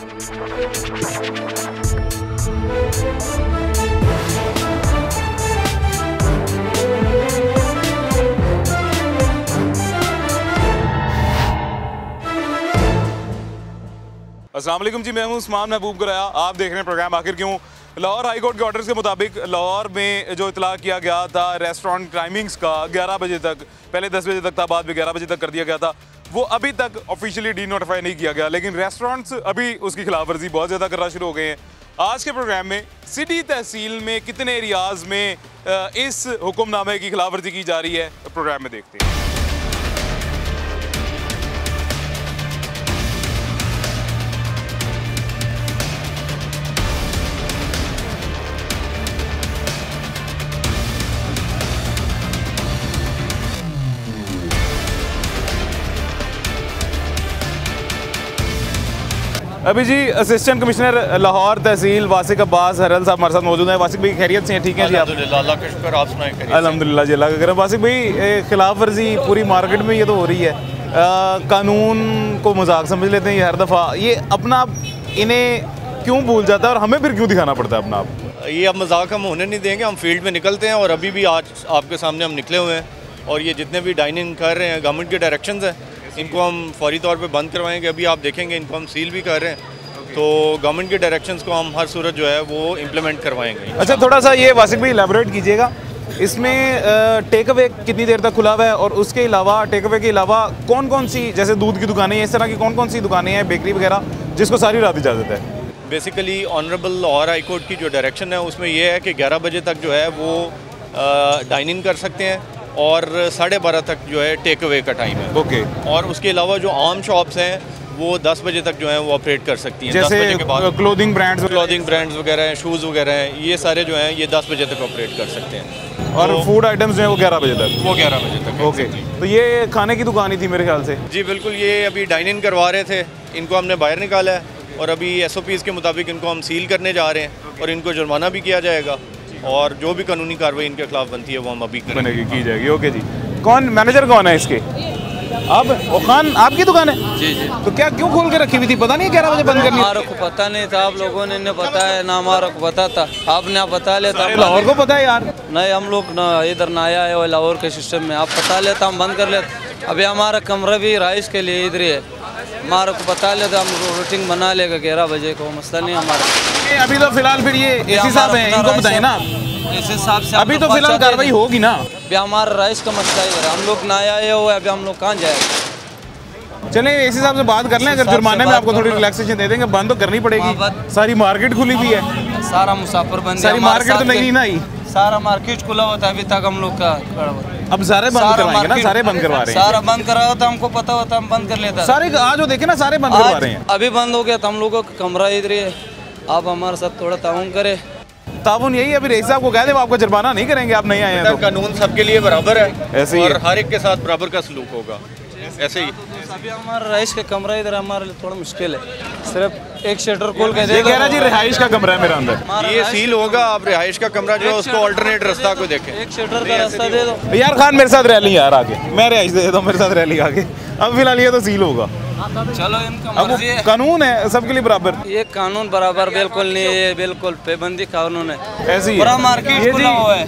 अस्सलाम वालेकुम जी, मैं हूं उस्मान महबूब गुराया। आप देख रहे हैं प्रोग्राम आखिर क्यों। लाहौर हाई कोर्ट के ऑर्डर्स के मुताबिक लाहौर में जो इतला किया गया था रेस्टोरेंट टाइमिंग्स का 11 बजे तक, पहले 10 बजे तक था, बाद में 11 बजे तक कर दिया गया था, वो अभी तक ऑफिशियली डी नोटिफाई नहीं किया गया, लेकिन रेस्टोरेंट्स अभी उसकी खिलाफ वर्जी बहुत ज़्यादा करना शुरू हो गए हैं। आज के प्रोग्राम में सिटी तहसील में कितने एरियाज़ में इस हुक्मनामे की खिलाफ वर्जी की जा रही है, प्रोग्राम में देखते हैं। अभी जी असिस्टेंट कमिश्नर लाहौर तहसील वासिक अब्बास हरल साहब हमारे साथ मौजूद हैं। वासिक भाई खैरियत से हैं? ठीक है जी, आप? अल्लाह का शुक्र, आप सुनाएं? अल्हम्दुलिल्लाह जी, अल्लाह का करम। वासिक भाई, खिलाफ वर्जी पूरी मार्केट में ये तो हो रही है, कानून को मजाक समझ लेते हैं ये हर दफ़ा, ये अपना आप इन्हें क्यों भूल जाता है और हमें फिर क्यों दिखाना पड़ता है अपना आप? ये अब मजाक हम होने नहीं देंगे, हम फील्ड में निकलते हैं और अभी भी आज आपके सामने हम निकले हुए हैं और ये जितने भी डाइनिंग कर रहे हैं गवर्नमेंट के डायरेक्शंस हैं, इनको हम फौरी तौर पे बंद करवाएंगे। अभी आप देखेंगे इनको हम सील भी कर रहे हैं, तो गवर्नमेंट के डायरेक्शंस को हम हर सूरत जो है वो इम्प्लीमेंट करवाएंगे। अच्छा, थोड़ा सा ये वासिक भाई इलेबोरेट कीजिएगा, इसमें टेक अवे कितनी देर तक खुला हुआ है और उसके अलावा टेक अवे के अलावा कौन कौन सी, जैसे दूध की दुकानें हैं, इस तरह की कौन कौन सी दुकानें हैं, बेकरी वगैरह, जिसको सारी रात इजाज़त है? Basically honourable Lahore high court की जो डायरेक्शन है उसमें यह है कि 11 बजे तक जो है वो डाइनिंग कर सकते हैं और 12:30 तक जो है टेक अवे का टाइम है। ओके। और उसके अलावा जो आम शॉप्स हैं वो 10 बजे तक जो है वो ऑपरेट कर सकती हैं। जैसे 10 बजे के बाद क्लोथिंग ब्रांड्स वगैरह हैं, शूज़ वगैरह हैं, ये सारे जो हैं ये 10 बजे तक ऑपरेट कर सकते हैं। और तो फूड आइटम्स जो है वो 11 बजे तक? वो 11 बजे तक। ओके। तो ये खाने की दुकान ही थी मेरे ख्याल से? जी बिल्कुल, ये अभी डाइनिंग करवा रहे थे, इनको हमने बाहर निकाला है और अभी SOPs के मुताबिक इनको हम सील करने जा रहे हैं और इनको जुर्माना भी किया जाएगा और जो भी कानूनी कार्रवाई इनके खिलाफ बनती है वो हम अभी बनेगी, की जाएगी। ओके जी। कौन मैनेजर कौन है इसके? आप? खान, आपकी दुकान है? जी जी। तो क्या क्यों खोल के रखी हुई थी? पता नहीं 11 बजे बंद करनी? हमारे को पता नहीं था, आप लोगों ने नहीं बताया ना, हमारे को पता था, आपने बता लेता। लाहौर को पता है यार? नहीं, हम लोग ना इधर ना आया है लाहौर के सिस्टम में, आप बता लेता हम बंद कर लेते। अभी हमारा कमरा भी राइस के लिए इधर ही है, हमारे को बता लेता, हम रूटीन बना लेगा 11 बजे को, मसला नहीं हमारा। अभी तो फिलहाल फिर ये एसी साहब हैं, इनको बताए ना इस हिसाब से अभी तो फिलहाल कार्रवाई होगी ना? अभी हमारा राइस का मसला इधर है, हम लोग ना आए हुए, अभी हम लोग कहाँ जाएगा? चले एसी साहब से बात कर लें, अगर जुर्माने में आपको थोड़ी रिलैक्सेशन दे देंगे। बंद तो करनी पड़ेगी, सारी मार्केट खुली हुई है, सारा मुसाफिर बंद, सारी मार्केट तो नहीं ना, सारा मार्केट खुला होता है अभी तक हम लोग का। अब सारे बंद करवाएंगे ना? सारे बंद करवा रहे हैं, सारा बंद करा होता, हमको पता होता, हम बंद कर लेता। सारे आज वो देखे ना, सारे बंद करवा रहे हैं। अभी बंद हो गया तो हम लोगों का कमरा इधर है, आप हमारे साथ थोड़ा ताउन करें। ताउन यही है, अभी रईस साहब को कह दे, आपको जुर्माना नहीं करेंगे, आप नहीं आए हैं तो। कानून सबके लिए बराबर है, ऐसे ही और हर एक के साथ बराबर का सलूक होगा, ऐसे ही। अभी हमारा रईस का कमरा इधर हमारे लिए थोड़ा मुश्किल है, सिर्फ एक शटर खोल के ये कह रहा जी रिहाइश का कमरा है मेरा अंदर, ये सील होगा। आप रिहाइश का कमरा जो है उसको अल्टरनेट रास्ता को देखें, एक शटर का रास्ता दे दो। यार खान मेरे साथ रैली यार, आगे मैं रिहाइश दे देता हूँ, मेरे साथ रैली आगे। अब फिलहाल ये तो सील होगा। चलो इनका अब मर्जी है, कानून है सबके लिए बराबर। ये कानून बराबर बिल्कुल नहीं है, ये बिल्कुल पाबंदी कानून है, ऐसी पूरा मार्केट खुला हुआ है।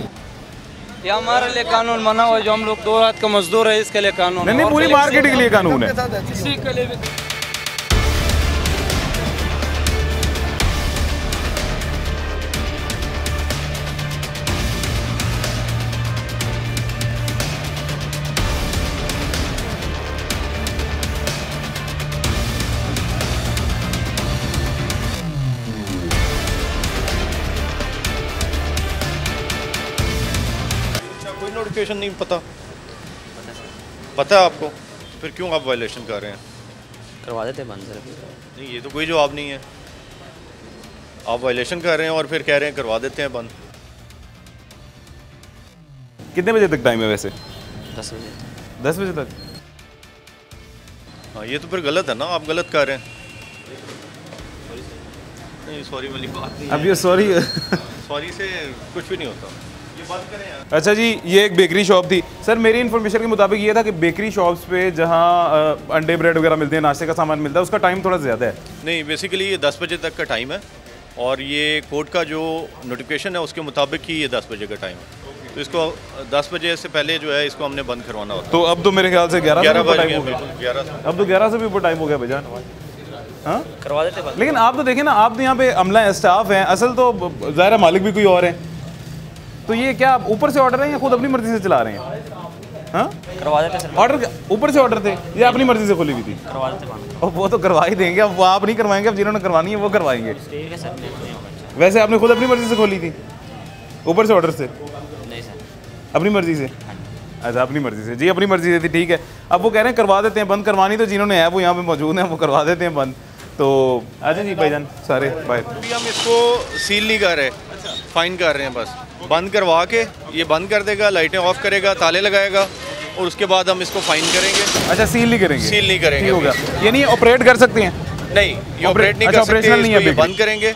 ये हमारे लिए कानून बना हुआ है, जो हम लोग 2 रात का मजदूर है, इसके लिए कानून नहीं, पूरी मार्केट के लिए कानून है। किसी के लिए भी नोटिफिकेशन नहीं पता है आपको, फिर क्यों आप वायलेशन कर रहे हैं? करवा देते बंद सर। नहीं, ये तो कोई जवाब नहीं है। आप वायलेशन कर रहे हैं और फिर कह रहे हैं करवा देते हैं बंद। कितने बजे तक टाइम है वैसे? 10 बजे। 10 बजे तक? हाँ, ये तो फिर गलत है ना, आप गलत कर रहे हैं। नहीं, सॉरी वाली बात नहीं अब ये सॉरी सॉरी से कुछ भी नहीं होता। अच्छा जी, ये एक बेकरी शॉप थी सर। मेरी इन्फॉर्मेशन के मुताबिक ये था कि बेकरी शॉप्स पे जहाँ अंडे ब्रेड वगैरह मिलते हैं, नाश्ते का सामान मिलता है, उसका टाइम थोड़ा ज़्यादा है। नहीं, बेसिकली ये 10 बजे तक का टाइम है और ये कोर्ट का जो नोटिफिकेशन है उसके मुताबिक ही ये 10 बजे का टाइम है। तो इसको 10 बजे से पहले जो है इसको हमने बंद करवाना होता है। तो अब तो मेरे ख्याल से 11 बज टाइम गया, हो गया। बिल्कुल 11 अब तो 11 से भी ऊपर टाइम हो गया भाईजान। हाँ, करवा देते बंद। लेकिन आप तो देखें ना, आप तो यहाँ पे अमला स्टाफ हैं, असल तो ज़ाहिर मालिक भी कोई और है। तो ये क्या आप ऊपर से ऑर्डर है या खुद अपनी मर्जी से चला रहे हैं? हाँ, करवा देते सर, ऑर्डर ऊपर से ऑर्डर थे या अपनी मर्जी से खोली हुई थी? करवा देते बंद। और वो तो करवा ही देंगे, अब वो आप नहीं करवाएंगे, अब जिन्होंने करवानी है वो करवाएंगे। ठीक है सर, नहीं होगा। वैसे आपने खुद अपनी मर्जी से खोली थी, ऊपर से ऑर्डर से? नहीं सर, अपनी मर्जी से? अच्छा, अपनी मर्जी से जी, अपनी मर्जी से थी, ठीक है। अब वो कह रहे हैं करवा देते हैं बंद। करवानी तो जिन्होंने है वो यहाँ पे मौजूद हैं, वो करवा देते हैं बंद। तो अच्छा जी भाईजान, सारे बाय। अभी हम इसको सील नहीं कर रहे, फाइन कर रहे हैं बस। बंद करवा के ये बंद कर देगा, लाइटें ऑफ करेगा, ताले लगाएगा और उसके बाद हम इसको फाइन करेंगे। अच्छा, सील नहीं करेंगे? सील नहीं करेंगे। ठीक होगा, ये नहीं ऑपरेट कर सकते हैं? नहीं, ये ऑपरेट नहीं अच्छा, कर सकते, ऑपरेशनल नहीं है इसको ये बेकरी। बंद करेंगे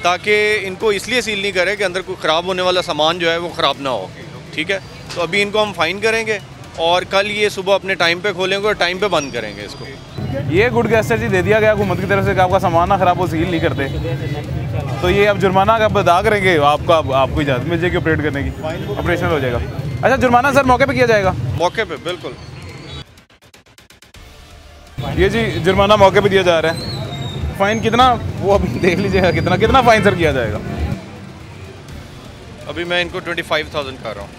ताकि इनको इसलिए सील नहीं करे कि अंदर कोई ख़राब होने वाला सामान जो है वो ख़राब ना हो। ठीक है, तो अभी इनको हम फाइन करेंगे और कल ये सुबह अपने टाइम पे खोलेंगे और टाइम पे बंद करेंगे इसको। ये गुड गेस्टर जी दे दिया गया हुकूमत की तरफ से कि आपका सामान ना खराब हो, सील नहीं करते। तो ये अब जुर्माना का अदा करेंगे, आपको इजाज़त मिल जाएगी ऑपरेट करने की, ऑपरेशनल हो जाएगा। अच्छा, जुर्माना सर मौके पे किया जाएगा? मौके पे बिल्कुल। ये जी जुर्माना मौके पे दिया जा रहा है। फाइन कितना वो अभी देख लीजिएगा, कितना फाइन सर किया जाएगा? अभी मैं इनको 25,000 कर रहा हूँ।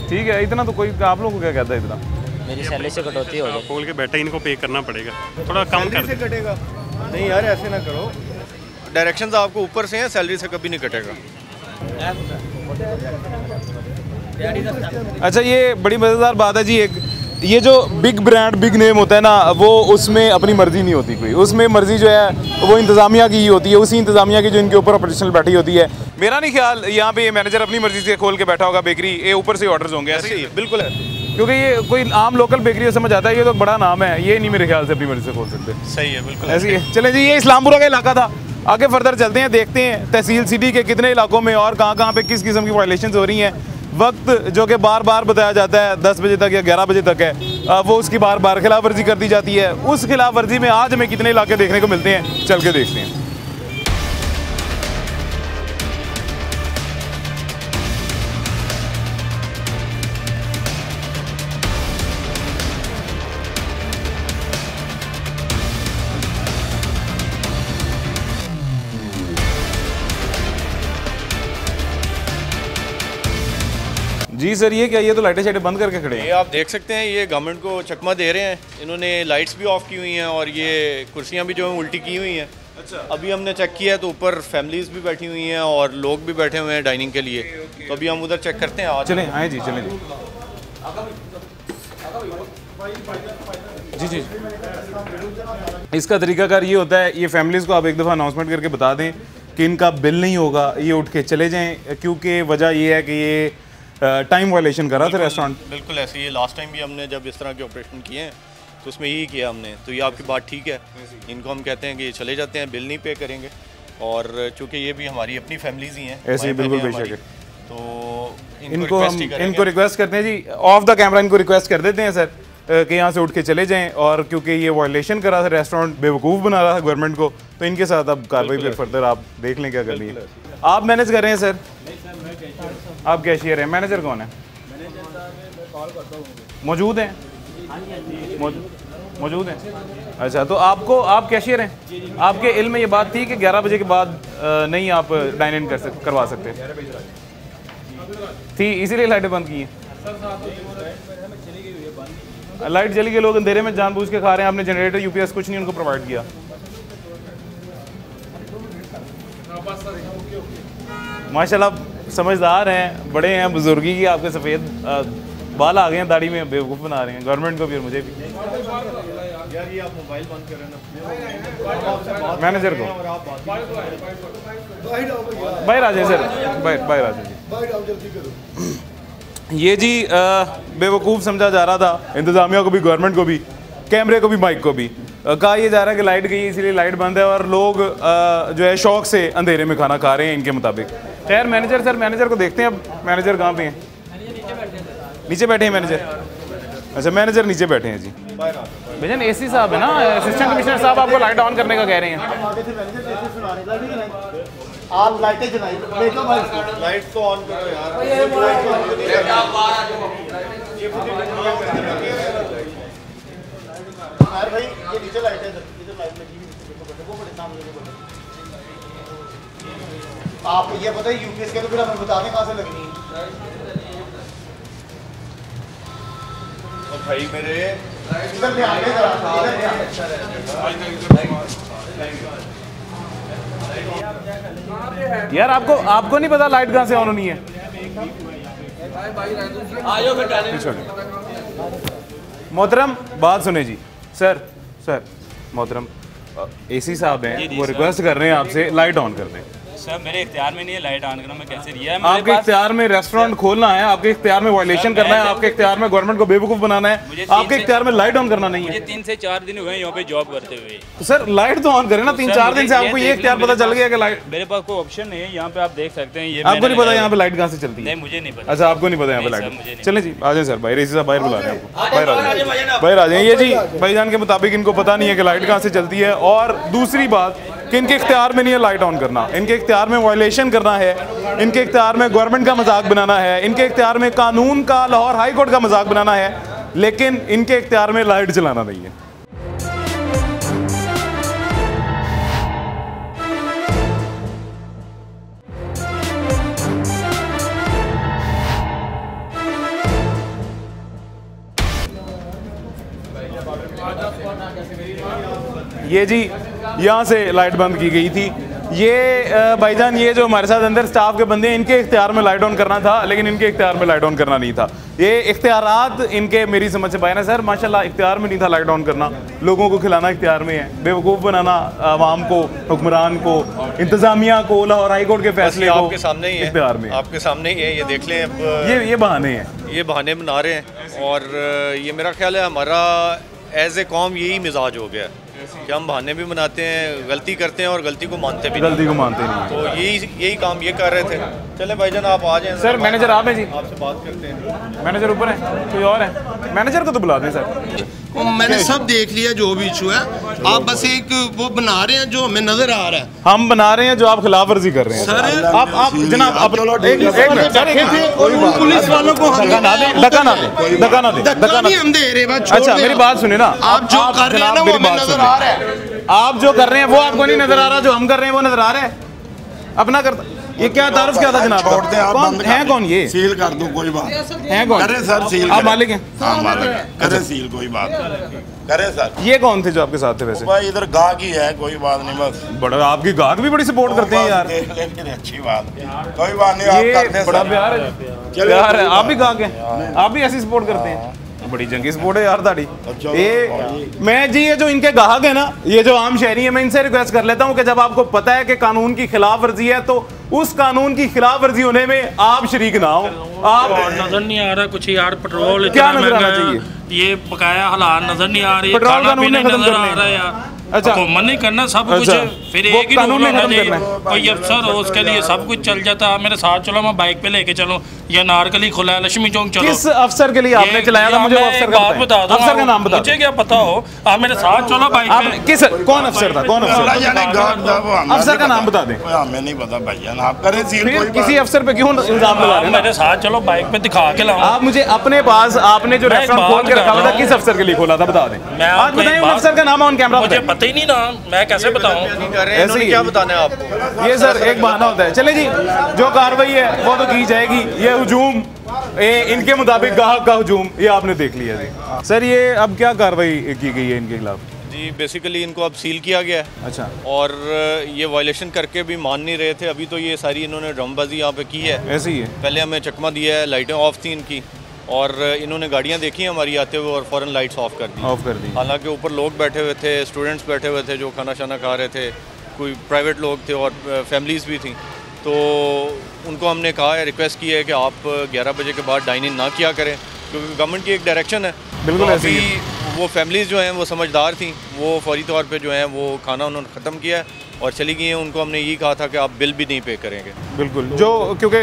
ठीक है, इतना तो कोई आप लोगों को क्या कहता है इतना? मेरी सैलरी से कटौती हो जाए। खोल के बैठा, इनको पे करना पड़ेगा, थोड़ा कम कर दे। कटेगा नहीं यार, ऐसे ना करो। डायरेक्शंस आपको ऊपर से हैं, सैलरी से कभी नहीं कटेगा। अच्छा, ये बड़ी मज़ेदार बात है जी। एक ये जो बिग ब्रांड बिग नेम होता है ना, वो उसमें अपनी मर्जी नहीं होती कोई, उसमें मर्जी जो है वो इंतज़ामिया की ही होती है, उसी इंतज़ामिया की जो इनके ऊपर ऑपरेशनल बैठी होती है। मेरा नहीं ख्याल यहाँ पे ये मैनेजर अपनी मर्जी से खोल के बैठा होगा बेकरी, ये ऊपर से ऑर्डर्स होंगे। ऐसे ही बिल्कुल है, क्योंकि ये कोई आम लोकल बेकरी समझ आता है, ये तो बड़ा नाम है, ये नहीं मेरे ख्याल से अपनी मर्जी से खोल सकते। सही है, बिल्कुल ऐसे ही है। चलें जी, ये इस्लामपुरा का इलाका था। आगे फर्दर चलते हैं, देखते हैं तहसील सिटी के कितने इलाकों में और कहाँ पे किस किस्म की वायलेशन हो रही हैं। वक्त जो कि बार बार बताया जाता है 10 बजे तक या 11 बजे तक है, वो उसकी बार बार खिलाफ वर्जी कर दी जाती है। उस खिलाफ वर्जी में आज हमें कितने इलाके देखने को मिलते हैं, चल के देखते हैं। जी सर, ये क्या, ये तो लाइटें शाइटें बंद करके खड़े हैं। ये आप देख सकते हैं, ये गवर्नमेंट को चकमा दे रहे हैं। इन्होंने लाइट्स भी ऑफ की हुई हैं और ये कुर्सियां भी जो हैं उल्टी की हुई हैं। अच्छा, अभी हमने चेक किया तो ऊपर फैमिलीज भी बैठी हुई हैं और लोग भी बैठे हुए हैं डाइनिंग के लिए। तो अभी हम उधर चेक करते हैं। आज चलें, आए जी, चलें जी। जी जी, इसका तरीकाकार ये होता है, ये फैमिलीज़ को आप एक दफ़ा अनाउंसमेंट करके बता दें कि इनका बिल नहीं होगा, ये उठ के चले जाएँ, क्योंकि वजह ये है कि ये टाइम वायलेशन कर रहा था रेस्टोरेंट। बिल्कुल ऐसे ही, लास्ट टाइम भी हमने जब इस तरह के ऑपरेशन किए हैं तो उसमें यही किया हमने। तो ये आपकी बात ठीक है, इनको हम कहते हैं कि ये चले जाते हैं, बिल नहीं पे करेंगे। और चूँकि ये भी हमारी अपनी फैमिलीज ही हैं, ऐसे ही बिल्कुल बेशक है। तो इनको हम रिक्वेस्ट करते हैं जी, ऑफ द कैमरा इनको रिक्वेस्ट कर देते हैं सर कि यहाँ से उठ के चले जाएं। और क्योंकि ये वायलेशन कर रहा था, रेस्टोरेंट बेवकूफ़ बना रहा था गवर्नमेंट को, तो इनके साथ अब कार्रवाई फिर फर्दर आप देख लें क्या करनी है। आप मैनेज कर रहे हैं सर? आप कैशियर हैं? मैनेजर कौन है? मौजूद हैं? मौजूद हैं। अच्छा, तो आप कैशियर हैं, आपके इल्म में ये बात थी कि 11 बजे के बाद नहीं आप डाइन इन करवा सकते थी, इसीलिए लाइटें बंद की हैं? लाइट जली गई, लोग अंधेरे में जानबूझ के खा रहे हैं, आपने जनरेटर यूपीएस कुछ नहीं उनको प्रोवाइड किया। माशाल्लाह समझदार हैं, बड़े हैं, बुजुर्गी की आपके सफ़ेद बाल आ गए हैं, दाढ़ी में बेवकूफ़ बना रहे हैं गवर्नमेंट को भी और मुझे भी। यार ये आप मोबाइल बंद कर रहे हैं मैनेजर को बाहर आ जाए सर, बाहर आ जाइए। ये जी बेवकूफ़ समझा जा रहा था, इंतज़ामिया को भी, गवर्नमेंट को भी, कैमरे को भी, माइक को भी। कहा यह जा रहा है कि लाइट गई इसलिए लाइट बंद है और लोग जो है शौक से अंधेरे में खाना खा रहे हैं इनके मुताबिक। खैर मैनेजर सर, मैनेजर को देखते हैं अब, मैनेजर कहाँ पे हैं? नीचे बैठे हैं मैनेजर। अच्छा मैनेजर नीचे बैठे हैं जी। भैया एसी साहब है ना, असिस्टेंट कमिश्नर साहब आपको लाइट ऑन करने का कह रहे हैं। आप लाइटें जलाइए, लाइट तो ऑन करो यार। भाई ये नीचे लाइट है, इधर लाइट लगी हुई है, वो बड़े सामने बड़े। आप ये बताइए यूपीएस के, तो फिर हमें बता दें कहाँ से लगनी है। और भाई मेरे इधर ध्यान दें जरा, इधर ध्यान दें। यार आपको नहीं पता लाइट कहाँ से ऑन होनी है? मोहतरम बात सुने जी। सर मोहतरम एसी साहब हैं, वो रिक्वेस्ट कर रहे हैं आपसे लाइट ऑन कर दें। सर मेरे इख्तियार में नहीं है लाइट ऑन करना, मैं कैसे दिया है? आपके इख्तियार में रेस्टोरेंट खोलना है, आपके इख्तियार में वायलेशन करना है, आपके इख्तियार में गवर्नमेंट को बेवकूफ़ बनाना है, आपके इख्तियार में लाइट ऑन करना नहीं है। मुझे 3 से 4 दिन हुए यहाँ पे जॉब करते हुए। तो सर लाइट तो ऑन करें ना, 3-4 दिन से आपको ये इख्तियार पता चल गया कि लाइट। मेरे पास कोई ऑप्शन नहीं है, यहाँ पे आप देख सकते हैं। ये आपको नहीं पता यहाँ पे लाइट कहाँ से चलती है? नहीं मुझे नहीं पता। अच्छा आपको नहीं पता यहाँ पे नहीं, सर, लाइट। मुझे नहीं। चलें जी आ जाए सर, बाहर एसी साहब बाहर बुला रहे हैं आपको, बाहर आ जाए। ये जी भाईजान के मुताबिक इनको पता नहीं है कि लाइट कहाँ से चलती है। और दूसरी बात कि इनके इख्तियार में नहीं है लाइट ऑन करना, इनके इख्तियार में वायलेशन करना है, इनके इख्तियार में गवर्नमेंट का मजाक बनाना है, इनके इख्तियार में कानून का, लाहौर हाई कोर्ट का मजाक बनाना है, लेकिन इनके इख्तियार में लाइट चलाना नहीं है। ये जी यहाँ से लाइट बंद की गई थी। ये भाईजान ये जो हमारे साथ अंदर स्टाफ के बंदे हैं, इनके इख्तियार में लाइट ऑन करना था, लेकिन इनके इख्तियार में लाइट ऑन करना नहीं था। ये इख्तियारात इनके मेरी समझ से बाहर है सर, माशाल्लाह इख्तियार में नहीं था लाइट ऑन करना। लोगों को खिलाना इख्तियार में है, बेवकूफ़ बनाना आवाम को, हुक्मरान को, इंतज़ामिया को, लाहौर हाई कोर्ट के फैसले को आपके सामने ही है, इख्तियार में आपके सामने ही है। ये देख लें, अब ये बहाने हैं, ये बहाने बना रहे हैं। और ये मेरा ख्याल है हमारा एज ए कौम यही मिजाज हो गया है कि हम बहाने भी बनाते हैं, गलती करते हैं और गलती को मानते भी गलती को मानते नहीं। तो यही काम ये कर रहे थे। चले भाईजान आप आ जाएं सर। मैनेजर आप हैं जी, आपसे बात करते हैं। मैनेजर ऊपर है, कोई और है? मैनेजर को तो बुला दें सर। मैंने सब देख लिया जो भी इशू है, आप बस एक वो बना रहे हैं जो हमें नजर आ रहा है। हम बना रहे हैं जो आप खिलाफ वर्जी कर रहे हैं सर। आप जनाब आप पुलिस वालों को धक्का ना दे। हम दे रहे हैं। अच्छा मेरी बात सुने ना, आप जो कर रहे हैं ना वो हमें नजर आ रहा है। आप जो कर रहे हैं वो आपको नहीं नजर आ रहा, जो हम कर रहे हैं वो नजर आ रहा है। अपना करता ये क्या तारुफ क्या था जनाब? छोड़ दे आप, कौन है? कौन ये सील कर दूं, कोई बात है? कौन करे सर? सील आप करे। मालिक हैं? हाँ मालिक करे सील, कोई बात करे सर। ये कौन थे जो आपके साथ थे? वैसे भाई इधर गाहक ही है, कोई बात नहीं, बस बड़ा आपकी गाहक भी बड़ी सपोर्ट करते हैं यार। लेकिन अच्छी बात, कोई बात नहीं, आप ये करते हैं बड़ा सर। प्यार है, प्यार है। आप भी गाहक हैं, आप भी ऐसी सपोर्ट करते हैं? बड़ी जंगी सपोर्ट है यार ताड़ी। ये मैं जी ये जो इनके गाहक है ना, ये जो आम शहरी है, मैं इनसे रिक्वेस्ट कर लेता हूँ कि जब आपको पता है कि कानून की खिलाफ वर्जी है तो उस कानून की खिलाफ वर्जी होने में आप शरीक ना हो। आप नजर नहीं आ रहा कुछ यार, पेट्रोल क्या इतना नजर आना महंगा है, चाहिए? ये बकाया हालात नजर नहीं आ रही है, पेट्रोल खाना कानून पीना ने खत्म नजर करने आ रहा है यार। अच्छा। हुकूमत नहीं करना सब कुछ, अच्छा। फिर वो एक ही कानून रूल ने होना खत्म चाहिए। करना है। कोई अफसर हो उसके लिए सब कुछ चल जाता है। मेरे साथ चलो, मैं बाइक पे लेके चलो, या नारकली खुला है, लक्ष्मी चौक चलो। किस अफसर के लिए आपने चलाया था? मुझे वो अफसर का बात बता दो, अफसर का नाम बता मुझे क्या पता हो। आप मेरे साथ चलो बाइक आप पे। किस कौन अफसर था? कौन अफसर? अफसर का नाम बता दें। हमें नहीं पता भैया, आप करें सील। फिर किसी अफसर पे क्यों इल्जाम लगा रहे हैं? मेरे साथ चलो बाइक पे दिखा के लाओ। आप मुझे अपने पास आपने जो मैं रेस्टोरेंट खोल के रखा हुआ था किस अफसर के लिए खोला था बता दें। मैं आज आपको बताएं एक उन बात- अफसर का नाम ऑन कैमरा मुझे बताएं। पता ही नहीं ना, मैं कैसे बताऊं? कर रहे हैं, इन्होंने क्या बताना है आपको? ये सर एक बहाना होता है। चले जी जो कार्रवाई है वो तो की जाएगी। ये हुजूम इनके मुताबिक गाहक का हुजूम ये आपने देख लिया जी। सर ये अब क्या कार्रवाई की गई है इनके खिलाफ? जी बेसिकली इनको अब सील किया गया है। अच्छा। और ये वायलेशन करके भी मान नहीं रहे थे। अभी तो ये सारी इन्होंने ड्रमबाजी यहाँ पे की है। ऐसे ही है। पहले हमें चकमा दिया है, लाइटें ऑफ थी इनकी, और इन्होंने गाड़ियाँ देखी हमारी आते हुए और फ़ौरन लाइट्स ऑफ कर दी। ऑफ कर दी। हालांकि ऊपर लोग बैठे हुए थे, स्टूडेंट्स बैठे हुए थे जो खाना शाना खा रहे थे, कोई प्राइवेट लोग थे और फैमिलीज़ भी थी। तो उनको हमने कहा है, रिक्वेस्ट की है कि आप 11 बजे के बाद डाइन इन ना किया करें, क्योंकि गवर्नमेंट की एक डायरेक्शन है। बिल्कुल तो ऐसे ही अभी वो फैमिलीज़ जो हैं वो समझदार थी, वो फौरी तौर पे जो हैं वो खाना उन्होंने ख़त्म किया है और चली गई हैं। उनको हमने यही कहा था कि आप बिल भी नहीं पे करेंगे। बिल्कुल, जो क्योंकि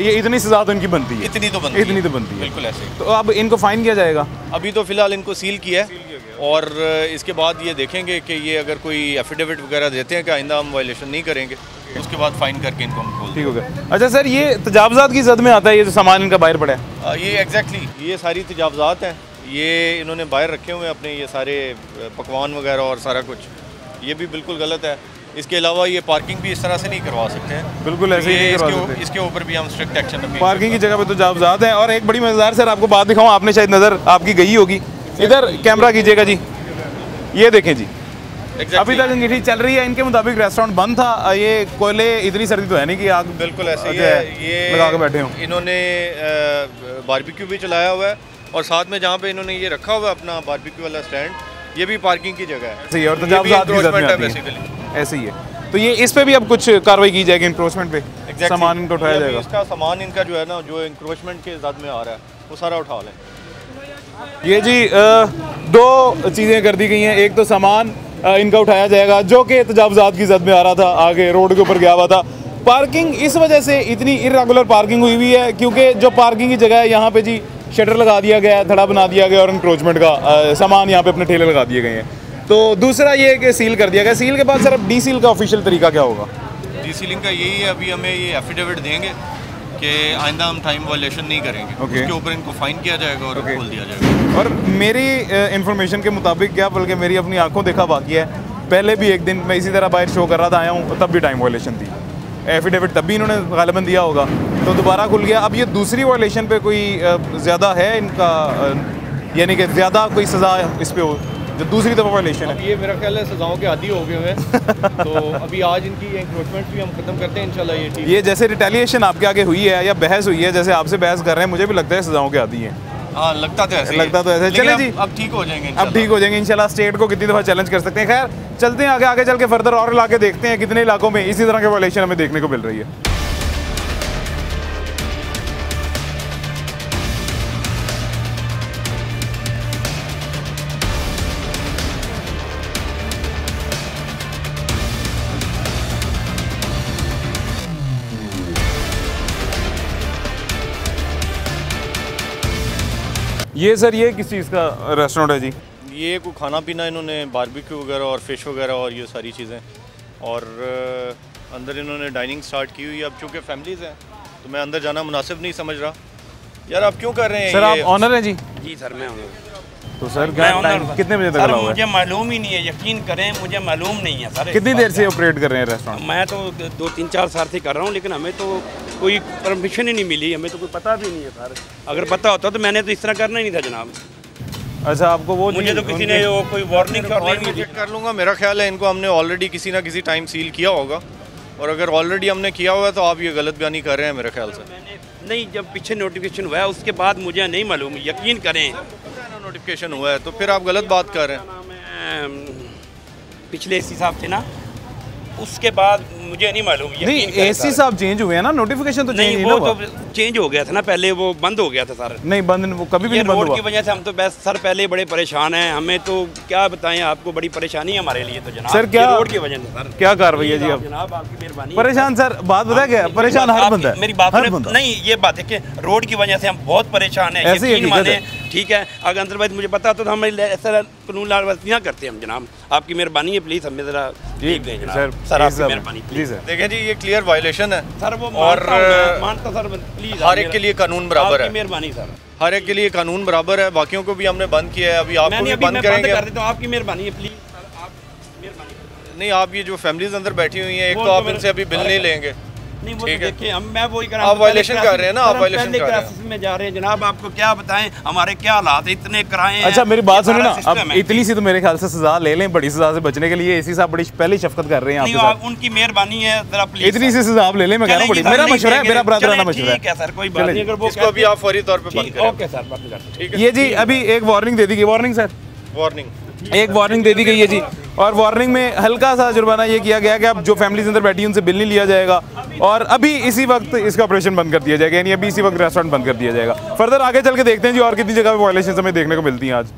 ये इतनी सज़ा तो इनकी बनती है, इतनी तो बनती है बिल्कुल ऐसे। तो अब इनको फ़ाइन किया जाएगा? अभी तो फ़िलहाल इनको सील किया है और इसके बाद ये देखेंगे कि ये अगर कोई एफिडेविट वगैरह देते हैं कि आइंदा हम वायलेशन नहीं करेंगे, उसके बाद फ़ाइन करके इनको हम खोल। ठीक हो गया। अच्छा सर, ये तजावज़ात की जद में आता है ये जो सामान इनका बाहर पड़ा है? ये एग्जैक्टली ये सारी तजावज़ात हैं, ये इन्होंने बाहर रखे हुए हैं अपने, ये सारे पकवान वगैरह और सारा कुछ, ये भी बिल्कुल गलत है। इसके अलावा ये पार्किंग भी इस तरह से नहीं करवा सकते हैं, बिल्कुल ऐसे ही नहीं करवा सकते। इसके ऊपर भी हम स्ट्रिक्ट एक्शन अभी पार्किंग की जगह पे तो तजावज़ात हैं। और एक बड़ी मज़ेदार सर आपको बात दिखाऊं, आपने शायद नज़र आपकी गई होगी, इधर कैमरा कीजिएगा जी, ये देखें जी। अभी तक अंगीठी चल रही है, इनके मुताबिक रेस्टोरेंट बंद था। ये कोयले, इतनी सर्दी तो है नहीं कि आग बिल्कुल ऐसे ही है, ये लगा के बैठे हों। इन्होंने बारबेक्यू भी चलाया हुआ है और साथ में जहाँ पे इन्होंने ये रखा हुआ है अपना बारबेक्यू वाला स्टैंड, ये भी पार्किंग की जगह है। सही है, और तजावज़ात की जद में आती है, ऐसे ही है। तो ये इस पे भी अब कुछ कार्रवाई की जाएगी, इंक्रोचमेंट पे सामान इनको उठाया जाएगा। इसका सामान इनका जो है ना, जो इंक्रोचमेंट के जद में आ रहा है, वो सारा उठा लें। ये जी दो चीज़ें कर दी गई हैं। एक तो सामान इनका उठाया जाएगा जो कि तजावज़ात की जद में आ रहा था, आगे रोड के ऊपर गया हुआ था। पार्किंग इस वजह से इतनी इर्रेगुलर पार्किंग हुई है क्योंकि जो पार्किंग की जगह है यहाँ पे जी शटर लगा दिया गया है, धड़ा बना दिया गया और इंक्रोचमेंट का सामान यहाँ पे अपने ठेले लगा दिए गए हैं। तो दूसरा ये कि सील कर दिया गया। सील के बाद सर अब डी सील का ऑफिशियल तरीका क्या होगा? डी सीलिंग का यही है, अभी हमें ये एफिडेविट देंगे कि आइंदा हम टाइम वायलेशन नहीं करेंगे, उसके ऊपर इनको फाइन किया जाएगा और खोल दिया जाएगा। और मेरी इंफॉर्मेशन के मुताबिक क्या, बल्कि मेरी अपनी आंखों देखा बाकी है, पहले भी एक दिन मैं इसी तरह बाहर शो कर रहा था, आया हूँ, तब भी टाइम वायलेशन थी। एफिडेविट तब भी इन्होंने गालिबन दिया होगा, तो दोबारा खुल गया। अब ये दूसरी वायलेशन पे कोई ज़्यादा है इनका, यानी कि ज़्यादा कोई सज़ा इस पे हो जो दूसरी दफ़ा वायलेशन है? ये मेरा ख्याल है सज़ाओं के आदी हो गए हुए हैं। तो अभी आज इनकी इंक्रोचमेंट भी हम खत्म करते हैं इंशाल्लाह। ये ठीक, ये जैसे रिटेलिएशन आपके आगे हुई है या बहस हुई है, जैसे आपसे बहस कर रहे हैं, मुझे भी लगता है सज़ाओं के आदी हैं। हाँ, लगता तो ऐसे चले जी, अब ठीक हो जाएंगे, अब ठीक हो जाएंगे इंशाल्लाह। स्टेट को कितनी दफ़ा चैलेंज कर सकते हैं। खैर चलते हैं आगे, आगे चल के फर्दर और इलाके देखते हैं कितने इलाकों में इसी तरह के वायलेशन हमें देखने को मिल रही है। ये सर ये किस चीज़ का रेस्टोरेंट है जी? ये कोई खाना पीना, इन्होंने बारबेक्यू वगैरह और फ़िश वगैरह और ये सारी चीज़ें, और अंदर इन्होंने डाइनिंग स्टार्ट की हुई है। अब चूँकि फैमिलीज़ हैं तो मैं अंदर जाना मुनासिब नहीं समझ रहा। यार आप क्यों कर रहे हैं? सर आप ऑनर हैं जी? जी सर, मैं ऑनर। तो सर कितने बजे तक सर खुला हुआ है? मुझे मालूम ही नहीं है, यकीन करें मुझे मालूम नहीं है सर। कितनी देर से ऑपरेट कर रहे हैं रेस्टोरेंट? मैं तो 2-3-4 साल से कर रहा हूँ, लेकिन हमें तो कोई परमिशन ही नहीं मिली, हमें तो कोई पता भी नहीं है सर। अगर पता होता तो मैंने तो इस तरह करना ही नहीं था जनाब। अच्छा, आपको वो मुझे तो किसी ने वो कोई वार्निंग कर लूँगा। मेरा ख्याल है इनको हमने ऑलरेडी किसी ना किसी टाइम सील किया होगा, और अगर ऑलरेडी हमने किया हुआ है तो आप ये गलत बयानी कर रहे हैं मेरे ख्याल से। नहीं, जब पीछे नोटिफिकेशन हुआ है उसके बाद मुझे नहीं मालूम, यकीन करें। नोटिफिकेशन हुआ है तो फिर आप गलत बात कर रहे हैं। पिछले एसी साहब थे ना, उसके बाद मुझे नहीं मालूम। नहीं, एसी साहब चेंज हुए हैं ना, नोटिफिकेशन तो चेंज नहीं, वो तो चेंज हो गया था ना, पहले वो बंद हो गया था सर। नहीं बंद, वो कभी भी नहीं बंद हुआ। रोड की वजह से हम तो बस सर पहले बड़े परेशान हैं, हमें तो क्या बताएं आपको, बड़ी परेशानी है हमारे लिए तो जनाब। सर क्या रोड की वजह से सर क्या कार्रवाई है जी? अब जनाब आपकी मेहरबानी। परेशान सर, बात बता क्या, परेशान हर बंदा है। मेरी बात नहीं, ये बात है कि रोड की वजह से हम बहुत परेशान हैं, यकीन माने। ठीक है, अगर अंदर मुझे पता तो हम ऐसा कानून लावर्जियाँ करते हैं हम जनाब। आपकी मेहरबानी है, प्लीज़ हमें ज़रा देख दें जनाब। सर आपकी मेहरबानी जी सर। देखें जी, ये क्लियर वायलेशन है सर, वो और मानता सर, प्लीज हर एक के लिए कानून बराबर है। मेहरबानी सर, हर एक के लिए कानून बराबर है। बाकियों को भी हमने बंद किया है, अभी आपको भी बंद करेंगे। आपकी मेहरबानी है, प्लीज सर, आप मेहरबानी। नहीं, आप ये जो फैमिलीज अंदर बैठी हुई हैं, एक तो आप इनसे अभी बिल नहीं लेंगे। नहीं, वो देखिए हम मैं वही कर रहा हूं। आप वायलेशन कर रहे हैं ना, आप वायलेशन कर रहे हैं। में जा रहे हैं जनाब, आपको क्या बताएं हमारे क्या हालात है, इतने किराए हैं। अच्छा मेरी बात सुनिए ना, अब इतनी सी तो मेरे ख्याल से सजा ले लें, बड़ी सजा से बचने के लिए एसी साहब बड़ी पहले शफकत कर रहे हैं आपके साथ। उनकी मेहरबानी है, जरा प्लीज इतनी सी सजा आप ले लें, मैं कह रहा हूं बड़ी। मेरा मशवरा है, मेरा बरादराना मशवरा है। ठीक है सर, कोई बात नहीं, अगर वो इसको अभी आप फौरी तौर पे बंद करें। ओके सर, बंद कर दो। ठीक है ये जी, अभी एक वार्निंग दे दी गई। वार्निंग सर, एक वार्निंग दे दी गई है जी, और वार्निंग में हल्का सा जुर्माना ये किया गया कि अब जो फैमिलीज अंदर बैठी है उनसे बिल नहीं लिया जाएगा, और अभी इसी वक्त इसका ऑपरेशन बंद कर दिया जाएगा, यानी अभी इसी वक्त रेस्टोरेंट बंद कर दिया जाएगा। फर्दर आगे चल के देखते हैं जी और कितनी जगह पे वायलेशन हमें देखने को मिलती हैं आज।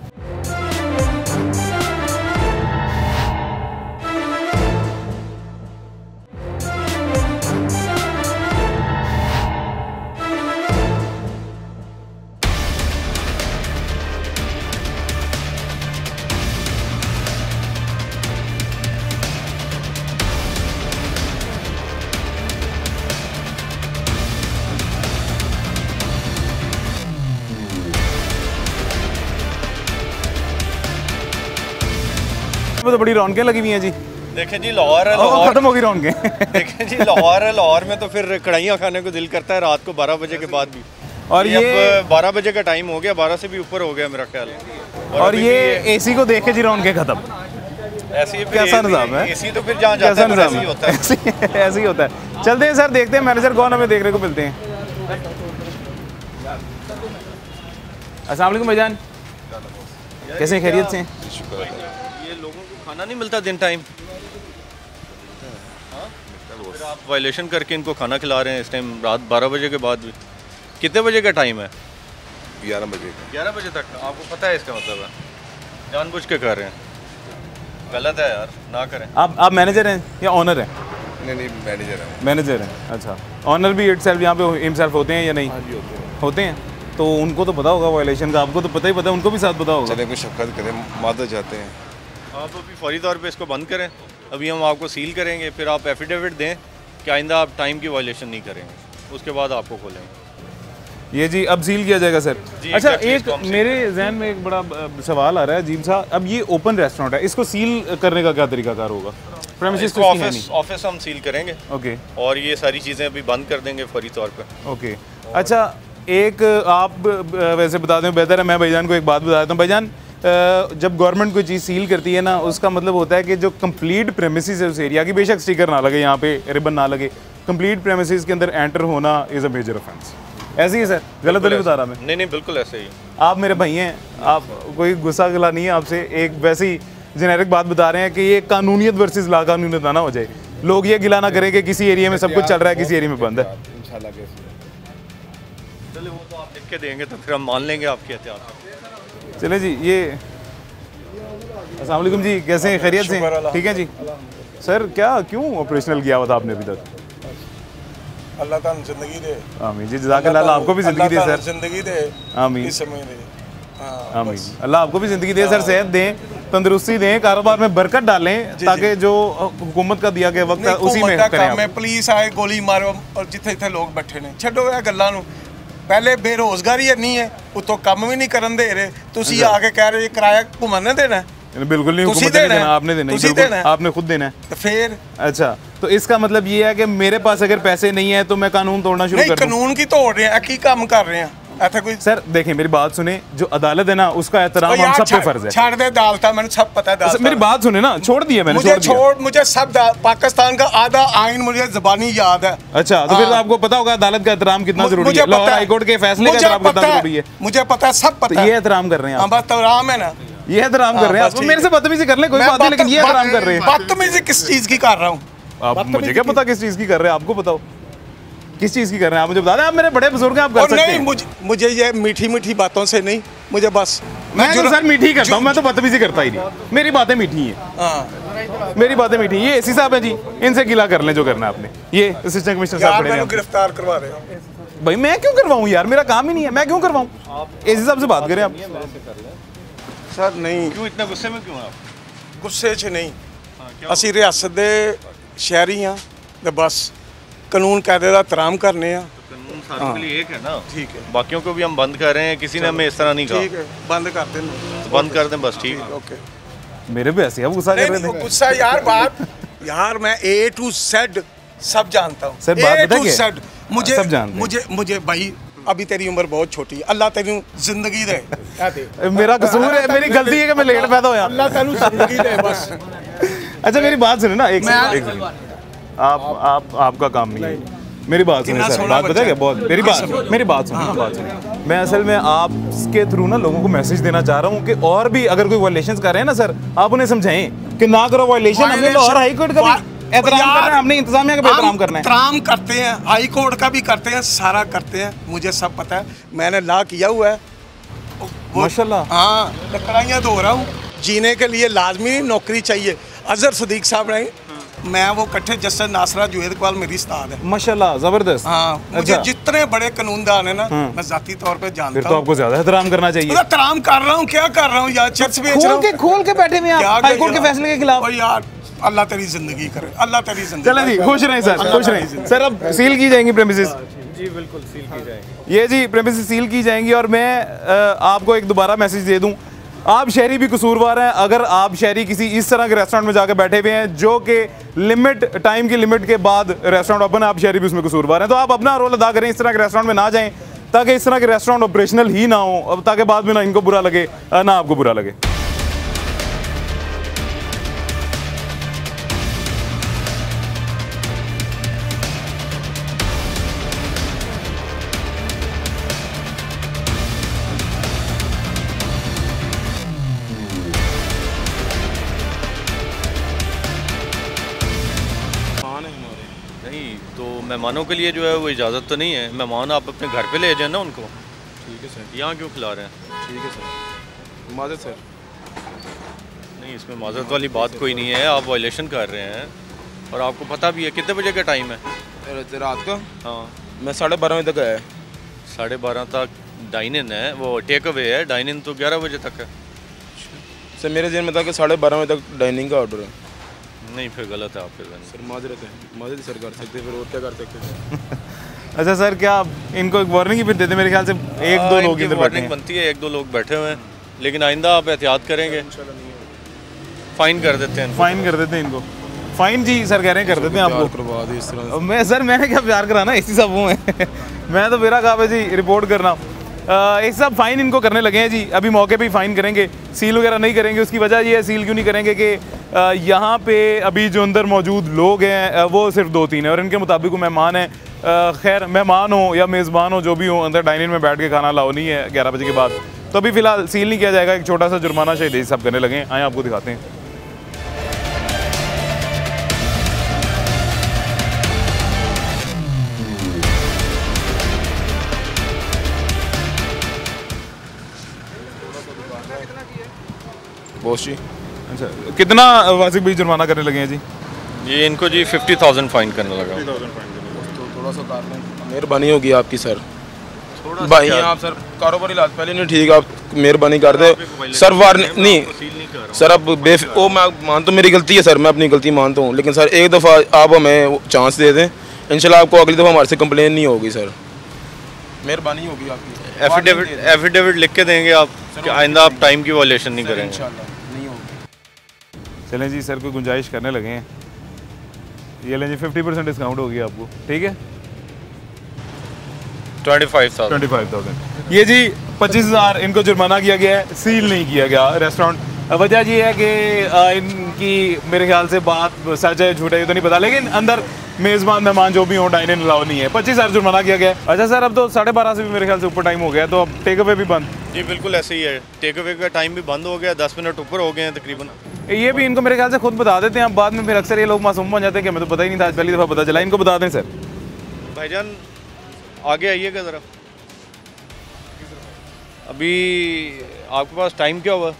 पे तो बड़ी रौनकें लगी हुई हैं जी। देखें जी लाहौर है, खत्म होगी रौनकें। देखें जी लाहौर है, लाहौर में तो फिर कढ़ाइयाँ खाने को दिल करता है रात को 12 बजे के बाद भी। और ये अब 12 बजे का टाइम हो गया, 12 से भी ऊपर हो गया मेरा ख्याल। और ये एसी को देख के जी रौनकें खत्म। ऐसी कैसा निज़ाम है? एसी तो फिर जहाँ जाता है ऐसे ही होता है। ऐसे ही होता है। चलते हैं सर, देखते हैं मैनेजर कौन हमें देखने को मिलते हैं। अस्सलाम वालेकुम भाईजान, कैसे हैं, खैरियत से हैं? ये लोगों को खाना नहीं मिलता दिन टाइम, फिर आप वायलेशन करके इनको खाना खिला रहे हैं इस टाइम रात 12 बजे के बाद भी। कितने बजे का टाइम है? 11 बजे। 11 बजे तक। आपको पता है इसका मतलब है जानबूझ के कर रहे हैं, गलत है यार, ना करें। आप मैनेजर हैं या ऑनर हैं? नहीं मैनेजर है। मैनेजर हैं, अच्छा। ऑनर भी इटसेल्फ यहाँ पे हिमसेल्फ होते हैं या नहीं? हाँ जी होते हैं। तो उनको तो पता होगा वायलेशन का, आपको तो पता ही पता है, उनको भी साथ पता होगा। चले कुछ शफ़क़त करें, मादर जाते हैं। आप अभी फौरी तौर पे इसको बंद करें, अभी हम आपको सील करेंगे, फिर आप एफिडेविट दें कि आइंदा आप टाइम की वायलेशन नहीं करेंगे, उसके बाद आपको खोलेंगे। ये जी अब सील किया जाएगा सर। अच्छा, एक मेरे जहन में एक बड़ा सवाल आ रहा है अजीब सा, अब ये ओपन रेस्टोरेंट है, इसको सील करने का क्या तरीकाकार होगा? ऑफिस हम सील करेंगे, ओके, और ये सारी चीज़ें अभी बंद कर देंगे फौरी तौर पे। ओके। अच्छा, एक आप वैसे बता दें बेहतर है, मैं भाईजान को एक बात बता देता हूँ। भाईजान, जब गवर्नमेंट कोई चीज़ सील करती है ना, उसका मतलब होता है कि जो कंप्लीट प्रेमिसेस है उस एरिया की, बेशक स्टिकर ना लगे, यहाँ पे रिबन ना लगे, कंप्लीट प्रेमिसेस के अंदर एंटर होना इज़ अ मेजर ऑफेंस। ऐसे ही सर, गलत तो नहीं बता रहा मैं? नहीं बिल्कुल ऐसे ही। आप मेरे भाई हैं, आप कोई गुस्सा गिला नहीं है आपसे, एक वैसी जेनेरिक बात बता रहे हैं कि ये कानूनियत वर्सेस लाकानूनियत ना हो जाए, लोग ये गिला ना करें कि किसी एरिया में सब कुछ चल रहा है, किसी एरिया में बंद है। चले वो तो आप लिख के देंगे तो फिर हम मान लेंगे आपकी एहतियात। चले जी, ये अस्सलाम वालेकुम जी, कैसे हैं, खैरियत से? ठीक है जी। सर क्या क्यों ऑपरेशनल किया हुआ था आपने अभी तक? अल्लाह ताला जिंदगी दे। आमीन जी, जज़ाकल्लाह, आपको भी जिंदगी दे सर। जिंदगी दे, आमीन, इस समय दे, आमीन। अल्लाह आपको भी जिंदगी दे सर, सेहत दें, तंदुरुस्ती दें, कारोबार में बरकत डालें, ताकि जो हुकूमत का दिया गया वक्त है उसी में करें। मैं पुलिस आए गोली मारो और जिथे जिथे लोग बैठे ने छड्डो ये गल्लां नूं। पहले बेरोजगारी इन्नी है, उतो काम भी नहीं करन दे रहे, तुसी आके कह रहे किराया घुमाने देना है। बिल्कुल नहीं, हुकूमत ने देना, आपने देना है, आपने खुद देना है। तो फिर अच्छा, तो इसका मतलब ये है कि मेरे पास अगर पैसे नहीं है तो मैं कानून तोड़ना शुरू कर दूं? कानून की तोड़ रहे हैं, की काम कर रहे हैं ऐसा कोई? सर देखें, मेरी बात सुने, जो अदालत है ना उसका एहतराम हम सब पे फर्ज है। छोड़ दे अदालत, मैंने सब पता है अदालत। मेरी बात सुने ना, छोड़ दिया मैंने, मुझे सब पाकिस्तान का आधा आइन मुझे ज़बानी याद है। अच्छा, तो फिर आपको पता होगा अदालत का एहतराम कितना जरूरी है, लाहौर हाई कोर्ट के फैसले का एहतराम कितना जरूरी है। मुझे पता है, सब पता है। ये एहतराम कर रहे हैं आप? बस एहतराम है ना, ये एहतराम कर रहे हैं आप। मेरे से बदतमीजी कर ले कोई बात नहीं, लेकिन ये एहतराम कर रहे हैं। बदतमीजी किस चीज की कर रहा हूँ? आप मुझे क्या पता किस चीज की कर रहे हैं, आपको बताओ किस चीज की कर रहे हैं, आप मुझे बता दें। आप मेरे बड़े बुजुर्ग हैं, आप कर सकते हैं। नहीं, मुझे ये मीठी मीठी बातों से नहीं, मुझे बस मैं तो सर मीठी करता हूँ, मैं तो बदतमीजी करता ही नहीं, मेरी बातें मीठी हैं, मेरी बातें मीठी। ये एसी साहब हैं जी, इनसे गिला कर लें जो करना है आपने। ये असिस्टेंट कमिश्नर साहब खड़े हैं, गिरफ्तार करवा रहे हैं। भाई मैं क्यों करवाऊँ यार, मेरा काम ही नहीं है, मैं क्यों करवाऊँ? एसी साहब से बात करें आप। सर नहीं, क्यों इतना गुस्से में क्यों आप? गुस्से च नहीं, ਅਸੀਂ रियासत ਦੇ शहरी हाँ, तो बस कानून कायदे का एहतराम करने हैं। कानून सारों के लिए एक है ना, ठीक है। बाकियों को भी हम बंद कर रहे हैं, किसी ने हमें इस तरह नहीं कहा। ठीक है, बंद कर दें, बंद कर दें बस, ठीक है, ओके। मेरे पे ऐसे आप गुस्सा कर रहे थे? गुस्सा यार, बात यार मैं A to Z सब जानता हूँ सर, बात बता क्या? मुझे भाई अभी तेरी उम्र बहुत छोटी है, अल्लाह तेरी जिंदगी दे। मेरा कसूर है, मेरी गलती है कि मैं लेट पैदा होया। अल्लाह तेरी जिंदगी दे बस। अच्छा मेरी बात सुने ना, एक आपका काम नहीं है, मेरी बात सुनिए सर, बात पता है क्या, बहुत मेरी बात सुनिए ना, बात सुनिए। मैं असल में आपके थ्रू ना लोगों को मैसेज देना चाह रहा हूँ कि और भी अगर कोई वायलेशंस कर रहे हैं ना सर, आप उन्हें समझाएं कि ना करो वायलेशन। हमने लाहौर हाई कोर्ट का भी एहतराम करना है, हमने इंतजामिया का भी एहतराम करना है। एहतराम करते हैं, हाई कोर्ट का भी करते हैं, सारा करते हैं, मुझे सब पता है, मैंने ला किया हुआ है माशाल्लाह। हाँ, लकड़ियाँ धो रहा हूँ, जीने के लिए लाजमी नौकरी चाहिए। अजहर सदीक साहब रहे, मैं वो कट्ठे जस्टिस नासरा जुवेद इकबाल मेरी उस्ताद है माशाल्लाह, जबरदस्त। हाँ, मुझे जितने बड़े कानूनदान है ना, मैं जाती तौर पे जानता हूँ। फिर तो आपको ज्यादा एहतराम करना चाहिए। एहतराम कर रहा हूँ, क्या कर रहा हूँ यार, चर्च बेच रहा हूँ। खोल के बैठे हुए आप हाई कोर्ट के फैसले के खिलाफ। यार अल्लाह तेरी जिंदगी करे, अल्लाह तेरी जिंदगी। चले जी, खुश रहें सर, खुश रहें सर। अब सील की जाएंगी प्रेमिसेस? जी बिल्कुल सील की जाएंगी। ये जी प्रेमिसेस सील की जाएंगी। और मैं आपको एक दोबारा मैसेज दे दूं आप शहरी भी कसूरवार हैं अगर आप शहरी किसी इस तरह के रेस्टोरेंट में जाकर बैठे हुए हैं जो कि टाइम की लिमिट के बाद रेस्टोरेंट ओपन है, आप शहरी भी उसमें कसूरवार हैं। तो आप अपना रोल अदा करें, इस तरह के रेस्टोरेंट में ना जाएं ताकि इस तरह के रेस्टोरेंट ऑपरेशनल ही ना हो, अब ताकि बाद में ना इनको बुरा लगे ना आपको बुरा लगे। मेहमानों के लिए जो है वो इजाज़त तो नहीं है, मेहमान आप अपने घर पे ले जाए ना उनको। ठीक है सर। यहाँ क्यों खिला रहे हैं? ठीक है सर, माजरत सर। नहीं, इसमें माजरत वाली बात कोई नहीं है, आप वायलेशन कर रहे हैं और आपको पता भी है। कितने बजे का टाइम है रात का? हाँ, मैं 12:30 बजे तक आया। 12:30 तक डाइन इन है, वो टेक अवे है। डाइन इन तो 11 बजे तक है। सर मेरे जहन में था कि 12:30 बजे तक डाइनिंग का ऑर्डर है। नहीं, फिर गलत है आपके जहन। सर माजरत है, माजरत सर कर सकते, फिर और क्या कर सकते अच्छा सर, क्या आप इनको एक वार्निंग ही फिर देते? मेरे ख्याल से एक दो लोग इधर बैठे हैं। बनती है, 1-2 लोग बैठे हुए हैं, लेकिन आइंदा आप एहतियात करेंगे, फाइन कर देते हैं। फाइन कर देते हैं इनको? फाइन जी सर कह रहे हैं कर देते हैं आपको। करवा दी इस तरह। मैं सर मैंने क्या प्यार कराना, इसी सब वो है मैं तो मेरा काम है जी रिपोर्ट करना। एक सब फाइन इनको करने लगे हैं जी, अभी मौके पे ही फाइन करेंगे, सील वगैरह नहीं करेंगे। उसकी वजह ये है, सील क्यों नहीं करेंगे कि यहाँ पे अभी जो अंदर मौजूद लोग हैं वो सिर्फ 2-3 हैं और इनके मुताबिक वो मेहमान हैं। खैर मेहमान हो या मेज़बान हो, जो भी हो, अंदर डाइनिंग में बैठ के खाना लाओ नहीं है 11 बजे के बाद। तो अभी फ़िलहाल सील नहीं किया जाएगा, एक छोटा सा जुर्माना शायद सब करने लगे हैं। आए आपको दिखाते हैं। बॉस जी अच्छा, कितना वाजिब भी जुर्माना करने लगे हैं जी? ये इनको जी 50,000 फाइन करने लगा। तो थोड़ा सा कर लें, मेहरबानी होगी आपकी सर। भाई आप सर कारोबारी इलाज पहले नहीं ठीक, आप मेहरबानी कर दे सर। वार्निंग नहीं सर, अब वो मैं मानता हूँ मेरी गलती है सर, मैं अपनी गलती मानता हूँ, लेकिन सर एक दफ़ा आप हमें चांस दे दें, इंशाल्लाह आपको अगली दफ़ा हमारे से कंप्लेन नहीं होगी सर। मेहरबानी होगी आपकी। एफिडेविट लिख के देंगे आप कि आइंदा आप टाइम की वायलेशन नहीं करेंगे इंशाल्लाह नहीं होगी। चलें जी, सर कोई गुंजाइश करने लगे हैं। ये लें जी 50% डिस्काउंट होगी आपको, ठीक है? 25,000। ये जी 25,000 इनको जुर्माना किया गया है, सील नहीं किया गया रेस्टोरेंट। वजह ये है कि इनकी मेरे ख्याल से बात सच है झूठ है ये तो नहीं पता, लेकिन अंदर मेज़बान मेहमान जो भी हो डाइन इन अलाउ नहीं है। 25,000 जुर्माना किया गया है। अच्छा सर, अब तो 12:30 से भी मेरे ख्याल से ऊपर टाइम हो गया, तो अब टेक अवे भी बंद? जी बिल्कुल ऐसे ही है, टेक अवे का टाइम भी बंद हो गया, 10 मिनट ऊपर हो गए हैं तकरीबन। ये भी इनको मेरे ख्याल से खुद बता देते हैं, अब बाद में फिर अक्सर ये लोग मासूम बन जाते हैं कि हमें तो पता ही नहीं था, आज पहली दफ़ा पता चला। इनको बता दें सर। भाईजान आगे आइएगा ज़रा। अभी आपके पास टाइम क्या हुआ?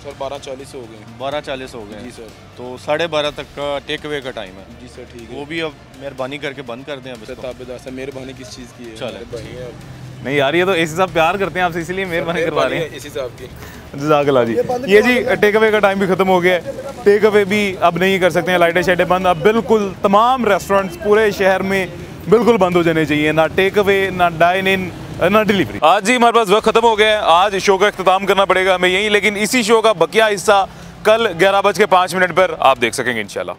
सर 12:40 हो गए। 12:40 हो गए जी सर। तो 12:30 तक का टेक अवे का टाइम है। जी सर ठीक है। वो भी अब मेहरबानी करके बंद कर दें। अब सर ताबेदार सर, मेहरबानी किस चीज़ की है? चले नहीं यार, ये तो एसी साहब प्यार करते हैं आपसे, इसीलिए मेहरबानी करवा रहे हैं। एसी साहब की जज़ाकल्लाह जी। ये जी टेक अवे का टाइम भी ख़त्म हो गया है, टेक अवे भी अब नहीं कर सकते हैं, लाइटें शाइटें बंद। अब बिल्कुल तमाम रेस्टोरेंट्स पूरे शहर में बिल्कुल बंद हो जाने चाहिए, ना टेक अवे, ना डाइन इन, ना डिलीवरी। आज जी हमारे पास वक्त खत्म हो गया है, आज शो का अख्ताम करना पड़ेगा हमें यहीं, लेकिन इसी शो का बकिया हिस्सा कल 11:05 पर आप देख सकेंगे इंशाल्लाह।